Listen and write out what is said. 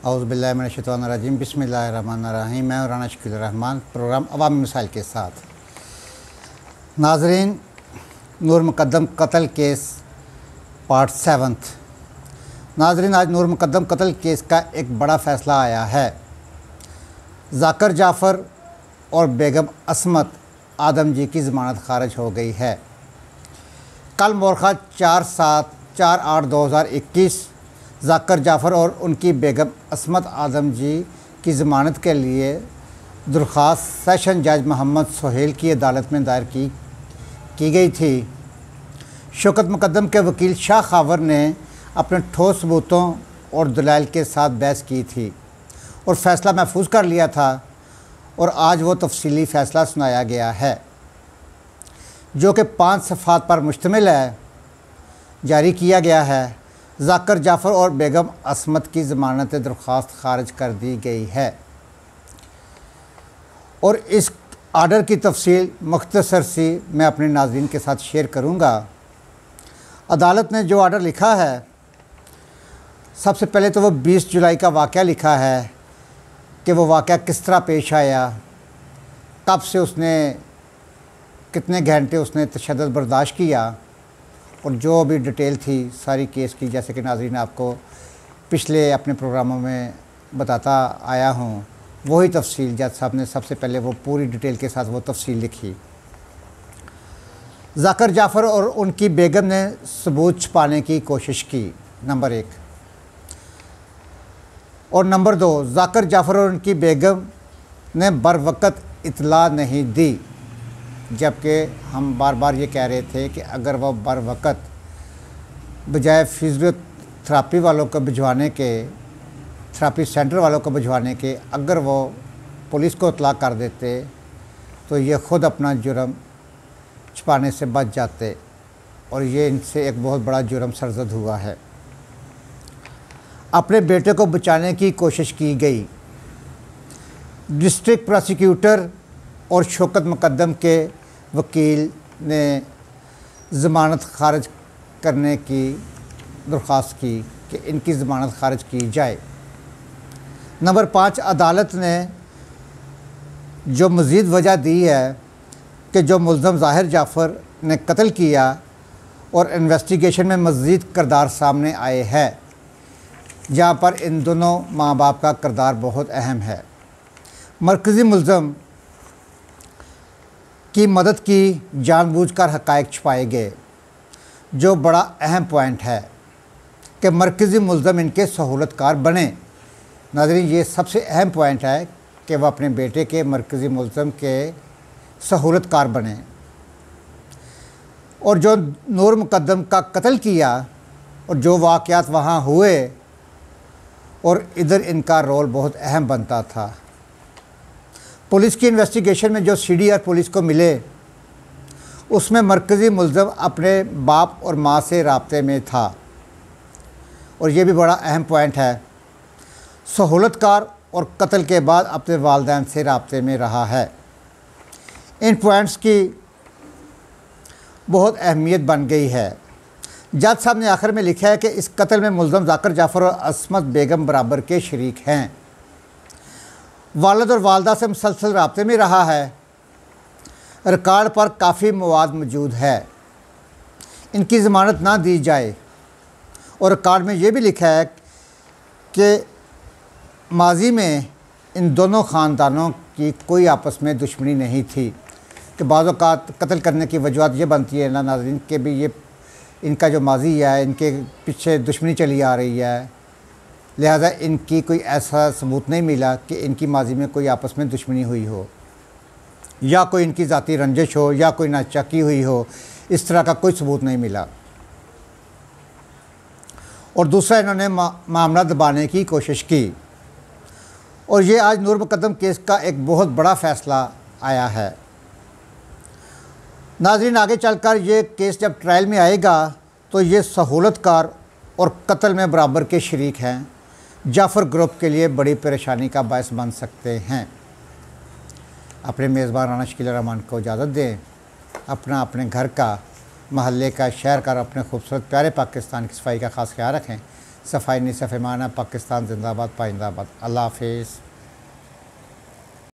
औज़ुबिल्लाहिमिनश्शैतानिर्रजीम बिस्मिल्लाहिर्रहमानिर्रहीम। मैं राना शकील रहमान, प्रोग्राम अवामी मसाइल के साथ। नाज़रीन, नूर मुक़द्दम कत्ल केस पार्ट 7। नाज़रीन, आज नूर मुक़द्दम कत्ल केस का एक बड़ा फ़ैसला आया है। ज़ाकर जाफ़र और बेगम असमत आदम जी की ज़मानत ख़ारिज हो गई है। कल मोरखा 4/8/2021 ज़ाकर जाफ़र और उनकी बेगम असमत आदम जी की ज़मानत के लिए दरख्वास्त सेशन जज मोहम्मद सोहेल की अदालत में दायर की गई थी। शौकत मुक़द्दम के वकील शाह खावर ने अपने ठोस सबूतों और दलाइल के साथ बहस की थी और फ़ैसला महफूज कर लिया था, और आज वो तफसीली फ़ैसला सुनाया गया है जो कि 5 सफ़हात पर मुश्तमिल है, जारी किया गया है। ज़ाकर जाफ़र और बेगम असमत की ज़मानत दरख्वास्त ख़ारिज कर दी गई है और इस आर्डर की तफसील मुख्तसर सी मैं अपने नाज़रीन के साथ शेयर करूँगा। अदालत ने जो आर्डर लिखा है, सबसे पहले तो वो 20 जुलाई का वाक़या लिखा है कि वो वाक़या किस तरह पेश आया, कब से उसने कितने घंटे उसने तशद्दुद बर्दाश्त किया, और जो भी डिटेल थी सारी केस की, जैसे कि नाज़रीन आपको पिछले अपने प्रोग्रामों में बताता आया हूँ, वही तफसील जज साहब ने सबसे पहले वो पूरी डिटेल के साथ वो तफसील लिखी। ज़ाकर जाफ़र और उनकी बेगम ने सबूत छुपाने की कोशिश की, नंबर 1, और नंबर 2, ज़ाकर जाफ़र और उनकी बेगम ने बर-वक़्त इत्तला नहीं दी, जबकि हम बार बार ये कह रहे थे कि अगर वह बर वक़्त बजाय फिज़ियोथेरेपी वालों को भिजवाने के, थेरेपी सेंटर वालों को भिजवाने के, अगर वो पुलिस को इत्तला कर देते तो ये ख़ुद अपना जुर्म छुपाने से बच जाते, और ये इनसे एक बहुत बड़ा जुर्म सरज़द हुआ है। अपने बेटे को बचाने की कोशिश की गई। डिस्ट्रिक्ट प्रोसिक्यूटर और शौकत मुक़द्दम के वकील ने ज़मानत ख़ारिज करने की दरख्वास्त की कि इनकी ज़मानत ख़ारिज की जाए। नंबर 5, अदालत ने जो मज़ीद वजह दी है कि जो मुल्ज़म ज़ाहिर जाफ़र ने कत्ल किया और इन्वेस्टिगेशन में मज़ीद किरदार सामने आए हैं, जहाँ पर इन दोनों माँ बाप का किरदार बहुत अहम है। मरकज़ी मुल्ज़म की मदद की जानबूझकर हक़ाइक़ छुपाए गए, जो बड़ा अहम पॉइंट है कि मरकज़ी मुल्ज़म इनके सहूलतकार बने। नाज़रीन, ये सबसे अहम पॉइंट है कि वह अपने बेटे के मरकज़ी मुल्ज़म के सहूलतकार बने, और जो नूर मुक़द्दम का कत्ल किया और जो वाक़यात वहाँ हुए, और इधर इनका रोल बहुत अहम बनता था। पुलिस की इन्वेस्टिगेशन में जो सीडीआर पुलिस को मिले, उसमें मरकज़ी मुल्ज़म अपने बाप और माँ से राब्ते में था, और ये भी बड़ा अहम पॉइंट है। सहूलतकार और कत्ल के बाद अपने वालिदैन से राब्ते में रहा है। इन पॉइंट्स की बहुत अहमियत बन गई है। जज साहब ने आखिर में लिखा है कि इस कत्ल में मुल्ज़म ज़ाकर जाफ़र और असमत बेगम बराबर के शरीक हैं। वालिद और वालदा से मुसलसल राब्ते में रहा है। रिकॉर्ड पर काफ़ी मवाद मौजूद है, इनकी ज़मानत ना दी जाए, और रिकॉर्ड में ये भी लिखा है कि माजी में इन दोनों ख़ानदानों की कोई आपस में दुश्मनी नहीं थी, कि बाज़ औक़ात कत्ल करने की वजूहत ये बनती है ना नाज़रीन कि भी ये इनका जो माजी है, इनके पीछे दुश्मनी चली आ रही है, लिहाजा इनकी कोई ऐसा सबूत नहीं मिला कि इनकी माजी में कोई आपस में दुश्मनी हुई हो, या कोई इनकी ज़ाती रंजिश हो, या कोई नाचक्की हुई हो। इस तरह का कोई सबूत नहीं मिला। और दूसरा, इन्होंने मामला दबाने की कोशिश की, और ये आज नूर मुक़द्दम केस का एक बहुत बड़ा फ़ैसला आया है। नाज़रीन, आगे चलकर ये केस जब ट्रायल में आएगा तो ये सहूलतकार और कत्ल में बराबर के शरीक हैं, जाफ़र ग्रुप के लिए बड़ी परेशानी का बायस बन सकते हैं। अपने मेज़बान राना शकील रहमान को इजाज़त दें। अपने घर का, महल्ले का, शहर का और अपने खूबसूरत प्यारे पाकिस्तान की सफाई का ख़ास ख्याल रखें। सफाई नहीं सफेमाना, पाकिस्तान जिंदाबाद पाइंदाबाद। अल्लाह हाफिज़।